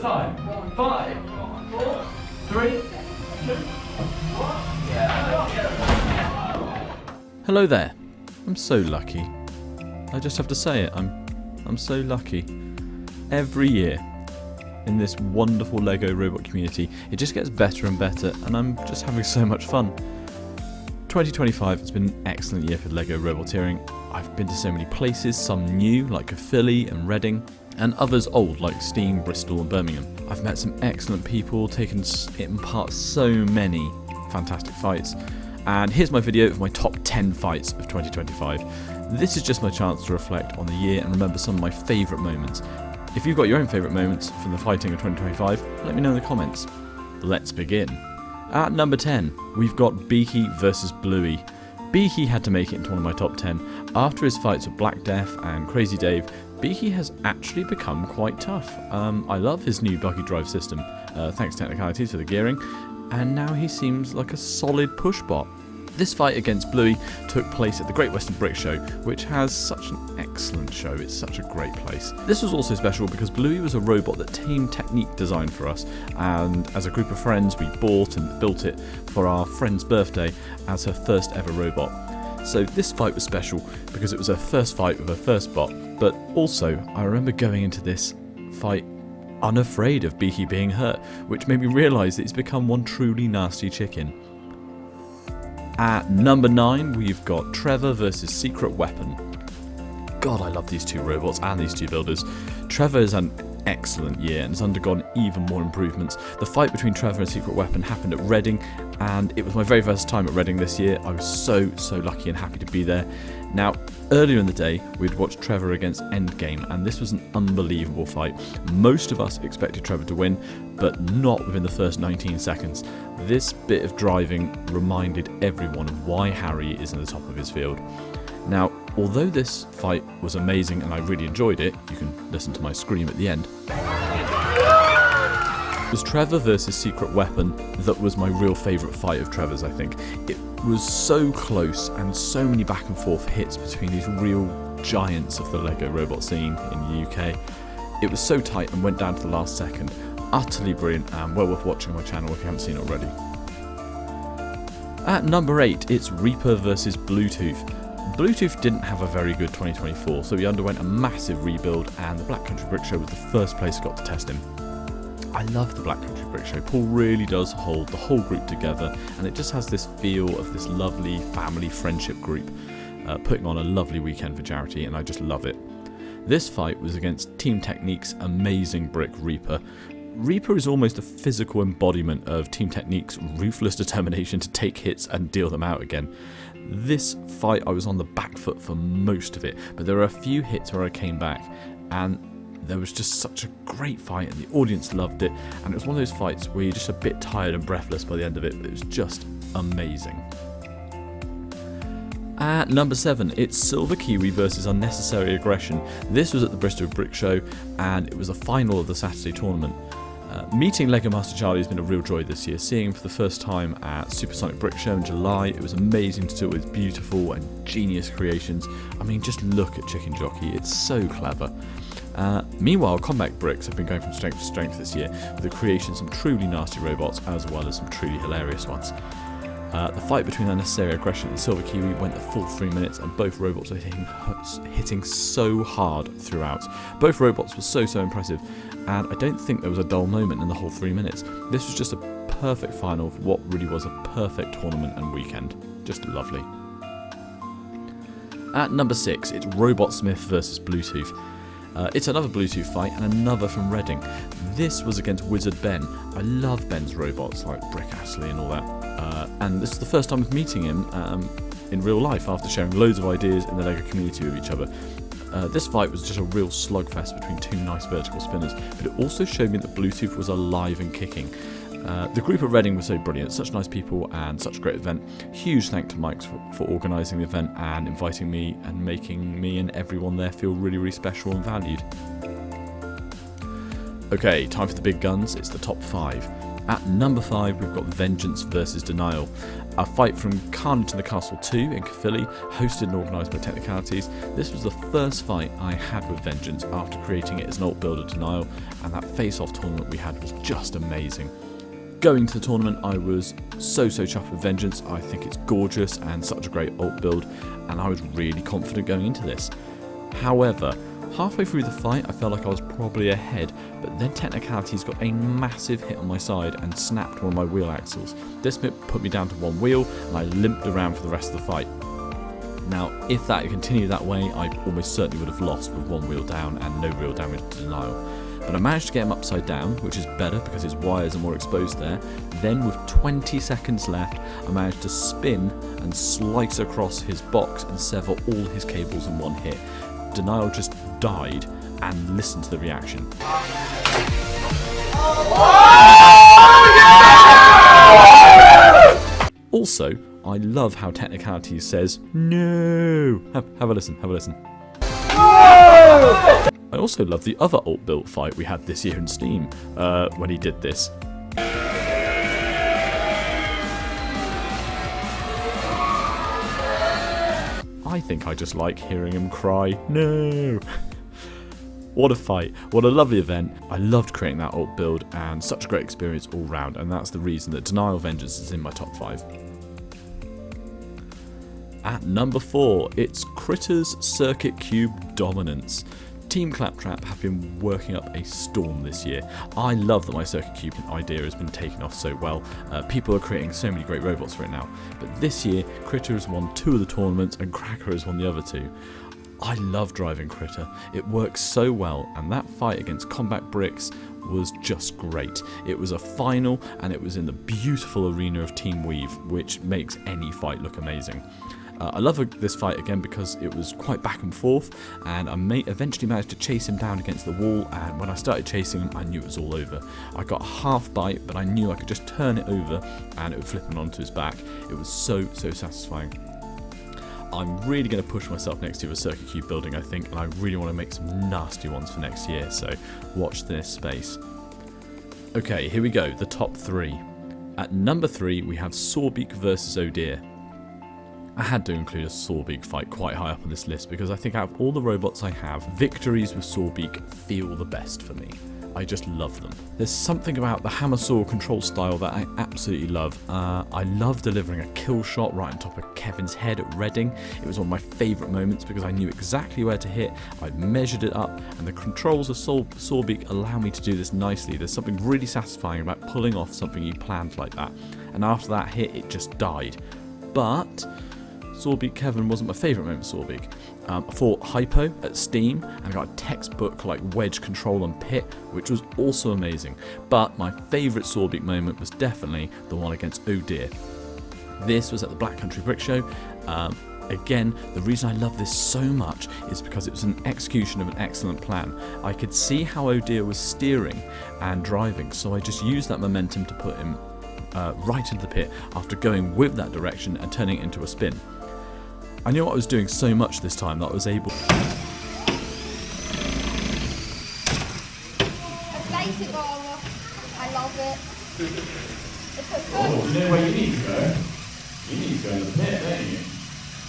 time. 5, 4, 3, 2, 1. Yeah. Hello there. I'm so lucky. I just have to say it. I'm so lucky. Every year in this wonderful LEGO robot community, it just gets better and better, and I'm just having so much fun. 2025 has been an excellent year for LEGO roboteering. I've been to so many places, some new like Philly and Reading, and others old like Steam, Bristol and Birmingham. I've met some excellent people, taken in part so many fantastic fights, and here's my video of my top 10 fights of 2025. This is just my chance to reflect on the year and remember some of my favourite moments. If you've got your own favourite moments from the fighting of 2025, let me know in the comments. Let's begin. At number 10, we've got Beehey versus Blueie. Beehey had to make it into one of my top 10. After his fights with Black Death and Crazy Dave, Beehey has actually become quite tough. I love his new buggy drive system, thanks to technicalities for the gearing, and now he seems like a solid push bot. This fight against Blueie took place at the Great Western Brick Show, which has such an excellent show. It's such a great place. This was also special because Blueie was a robot that Team Technique designed for us, and as a group of friends we bought and built it for our friend's birthday as her first ever robot. So this fight was special because it was her first fight with her first bot, but also I remember going into this fight unafraid of Beehey being hurt, which made me realise that he's become one truly nasty chicken. At number 9, we've got Trevor versus Secret Weapon. God, I love these two robots and these two builders. Trevor has had an excellent year and has undergone even more improvements. The fight between Trevor and Secret Weapon happened at Reading, and it was my very first time at Reading this year. I was so lucky and happy to be there. Now, earlier in the day, we'd watched Trevor against Endgame, and this was an unbelievable fight. Most of us expected Trevor to win, but not within the first 19 seconds. This bit of driving reminded everyone of why Harry is in the top of his field. Now, although this fight was amazing and I really enjoyed it, you can listen to my scream at the end, it was Trevor versus Secret Weapon that was my real favourite fight of Trevor's, I think. It was so close and so many back and forth hits between these real giants of the LEGO robot scene in the UK. It was so tight and went down to the last second. Utterly brilliant and well worth watching on my channel if you haven't seen it already. At number 8, it's Reaper versus Bluetooth. Bluetooth didn't have a very good 2024, so he underwent a massive rebuild, and the Black Country Brick Show was the first place I got to test him. I love the Black Country Brick Show. Paul really does hold the whole group together, and it just has this feel of this lovely family friendship group putting on a lovely weekend for charity, and I just love it. This fight was against Team Technique's amazing brick Reaper. Reaper is almost a physical embodiment of Team Technique's ruthless determination to take hits and deal them out again. This fight I was on the back foot for most of it, but there were a few hits where I came back, and there was just such a great fight and the audience loved it, and it was one of those fights where you're just a bit tired and breathless by the end of it, but it was just amazing. At number 7, it's Silver Kiwi versus Unnecessary Aggression. This was at the Bristol Brick Show, and it was the final of the Saturday tournament. Meeting LEGO Master Charlie has been a real joy this year. Seeing him for the first time at Supersonic Brick Show in July, it was amazing to see all his beautiful and genius creations. I mean, just look at Chicken Jockey, it's so clever. Meanwhile, Combat Bricks have been going from strength to strength this year, with the creation of some truly nasty robots as well as some truly hilarious ones. The fight between Unnecessary Aggression and Silver Kiwi went the full 3 minutes, and both robots were hitting so hard throughout. Both robots were so impressive, and I don't think there was a dull moment in the whole 3 minutes. This was just a perfect final of what really was a perfect tournament and weekend. Just lovely. At number 6, it's Robot Smith versus Bluetooth. It's another Bluetooth fight and another from Reading. This was against Wizard Ben. I love Ben's robots like Brick Astley and all that. And this is the first time of meeting him in real life after sharing loads of ideas in the LEGO community with each other. This fight was just a real slugfest between two nice vertical spinners, but it also showed me that Bluetooth was alive and kicking. The group at Reading was so brilliant, such nice people and such a great event. Huge thank to Mike for organising the event and inviting me and making me and everyone there feel really special and valued. Okay, time for the big guns. It's the top 5. At number 5, we've got Vengeance versus Denial. A fight from Carnage in the Castle 2 in Caerphilly, hosted and organised by Technicalities. This was the first fight I had with Vengeance after creating it as an alt build of Denial, and that face-off tournament we had was just amazing. Going to the tournament, I was so chuffed with Vengeance. I think it's gorgeous and such a great alt build, and I was really confident going into this. However, halfway through the fight, I felt like I was probably ahead, but then Technicalities got a massive hit on my side and snapped one of my wheel axles. This bit put me down to one wheel, and I limped around for the rest of the fight. Now, if that had continued that way, I almost certainly would have lost with one wheel down and no real damage to Denial. But I managed to get him upside down, which is better because his wires are more exposed there. Then with 20 seconds left, I managed to spin and slice across his box and sever all his cables in one hit. Denial just died, and listen to the reaction. Also, I love how Technicalities says, no! Have a listen, have a listen. I also love the other alt built fight we had this year in Steam, when he did this. I think I just like hearing him cry, no! What a fight, what a lovely event. I loved creating that alt build and such a great experience all round, and that's the reason that Denial Vengeance is in my top 5. At number 4, it's Critter's Circuit Cube Dominance. Team Claptrap have been working up a storm this year. I love that my Circuit Cube idea has been taken off so well. People are creating so many great robots for it now. But this year, Critter has won 2 of the tournaments and Cracker has won the other 2. I love driving Critter. It works so well, and that fight against Combat Bricks was just great. It was a final, and it was in the beautiful arena of Team Weave, which makes any fight look amazing. I love this fight again because it was quite back and forth, and I eventually managed to chase him down against the wall, and when I started chasing him I knew it was all over. I got a half bite, but I knew I could just turn it over and it would flip him onto his back. It was so satisfying. I'm really going to push myself next year with Circuit Cube building, I think, and I really want to make some nasty ones for next year, so watch this space. Okay, here we go, the top 3. At number 3 we have Sorbeek versus Deere. I had to include a Sorbeek fight quite high up on this list because I think out of all the robots I have, victories with Sorbeek feel the best for me. I just love them. There's something about the hammer saw control style that I absolutely love. I love delivering a kill shot right on top of Kevin's head at Reading. It was one of my favourite moments because I knew exactly where to hit, I'd measured it up, and the controls of Sorbeek allow me to do this nicely. There's something really satisfying about pulling off something you planned like that. And after that hit, it just died. But Sorbeek Kevin wasn't my favourite moment of Sorbeek. I fought Hypo at Steam and I got a textbook like wedge control on Pit, which was also amazing. But my favourite Sorbeek moment was definitely the one against Deere. This was at the Black Country Brick Show. Again, the reason I love this so much is because it was an execution of an excellent plan. I could see how Deere was steering and driving, so I just used that momentum to put him right into the pit after going with that direction and turning it into a spin. I knew I was doing so much this time that I was able... I love it. It's so good. Oh, you know where you need to go? You need to go in the pit, don't you?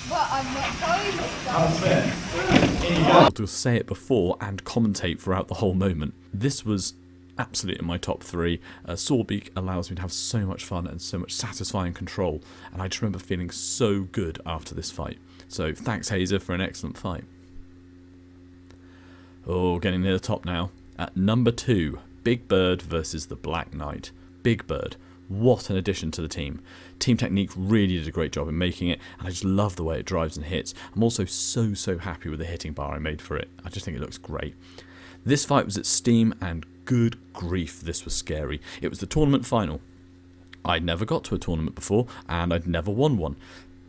But I'm not going to. Have a spin. In you go. I'll just say it before and commentate throughout the whole moment. This was absolutely in my top 3. Sorbeek allows me to have so much fun and so much satisfying control, and I just remember feeling so good after this fight. So thanks Hazer for an excellent fight. Oh, getting near the top now. At number 2, Big Bird versus the Black Knight. Big Bird, what an addition to the team. Team Technique really did a great job in making it, and I just love the way it drives and hits. I'm also so happy with the hitting bar I made for it. I just think it looks great. This fight was at Steam, and good grief, this was scary. It was the tournament final. I'd never got to a tournament before, and I'd never won one,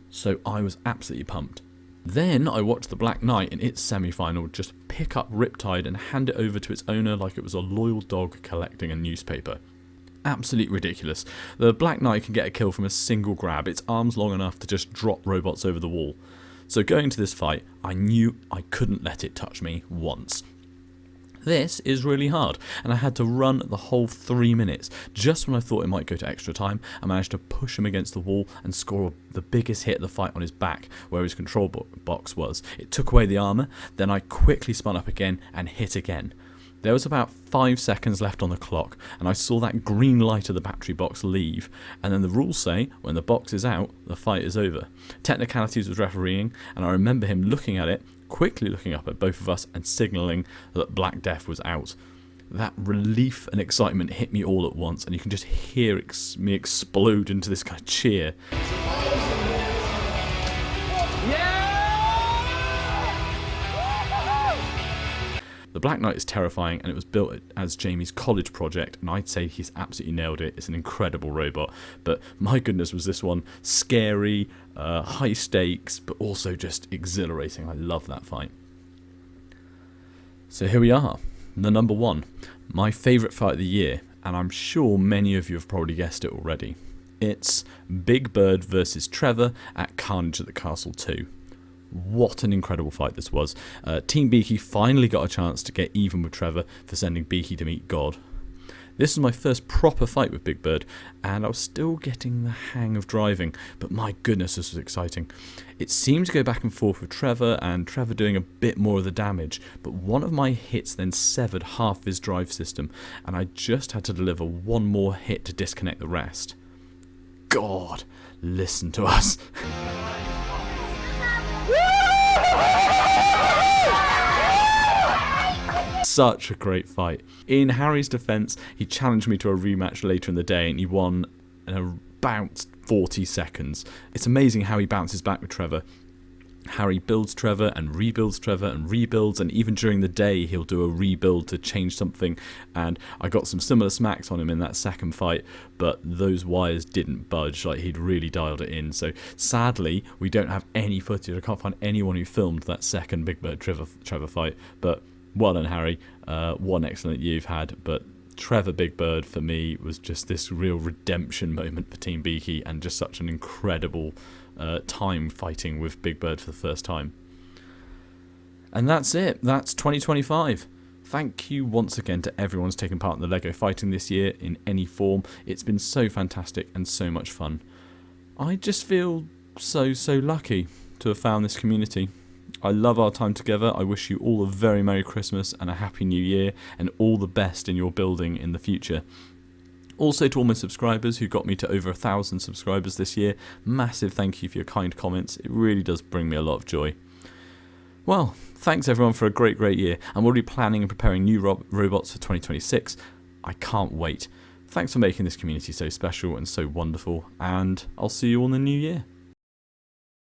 so I was absolutely pumped. Then I watched the Black Knight in its semi-final just pick up Riptide and hand it over to its owner like it was a loyal dog collecting a newspaper. Absolutely ridiculous. The Black Knight can get a kill from a single grab, its arms long enough to just drop robots over the wall. So going to this fight, I knew I couldn't let it touch me once. This is really hard, and I had to run the whole 3 minutes. Just when I thought it might go to extra time, I managed to push him against the wall and score the biggest hit of the fight on his back, where his control box was. It took away the armour, then I quickly spun up again and hit again. There was about 5 seconds left on the clock, and I saw that green light of the battery box leave, and then the rules say when the box is out, the fight is over. Technicalities was refereeing, and I remember him looking at it, quickly looking up at both of us and signalling that Black Death was out. That relief and excitement hit me all at once, and you can just hear me explode into this kind of cheer. The Black Knight is terrifying, and it was built as Jamie's college project, and I'd say he's absolutely nailed it. It's an incredible robot, but my goodness was this one scary, high stakes, but also just exhilarating. I love that fight. So here we are, the number 1, my favourite fight of the year, and I'm sure many of you have probably guessed it already. It's Big Bird versus Trevor at Carnage at the Castle 2. What an incredible fight this was. Team Beehey finally got a chance to get even with Trevor for sending Beehey to meet God. This was my first proper fight with Big Bird, and I was still getting the hang of driving, but my goodness, this was exciting. It seemed to go back and forth with Trevor, and Trevor doing a bit more of the damage, but one of my hits then severed half of his drive system, and I just had to deliver one more hit to disconnect the rest. God, listen to us. Such a great fight. In Harry's defence, he challenged me to a rematch later in the day, and he won in about 40 seconds. It's amazing how he bounces back with Trevor. Harry builds Trevor and rebuilds Trevor and rebuilds, and even during the day he'll do a rebuild to change something, and I got some similar smacks on him in that second fight, but those wires didn't budge. Like, he'd really dialed it in. So sadly we don't have any footage. I can't find anyone who filmed that second Big Bird Trevor fight, but well done, Harry. What an excellent year you've had. But Trevor Big Bird for me was just this real redemption moment for Team Beehey, and just such an incredible time fighting with Big Bird for the first time. And that's it. That's 2025. Thank you once again to everyone who's taken part in the LEGO fighting this year in any form. It's been so fantastic and so much fun. I just feel so lucky to have found this community. I love our time together. I wish you all a very Merry Christmas and a Happy New Year, and all the best in your building in the future. Also, to all my subscribers who got me to over 1,000 subscribers this year, massive thank you for your kind comments. It really does bring me a lot of joy. Well, thanks everyone for a great year. I'm already planning and preparing new robots for 2026. I can't wait. Thanks for making this community so special and so wonderful, and I'll see you all in the new year.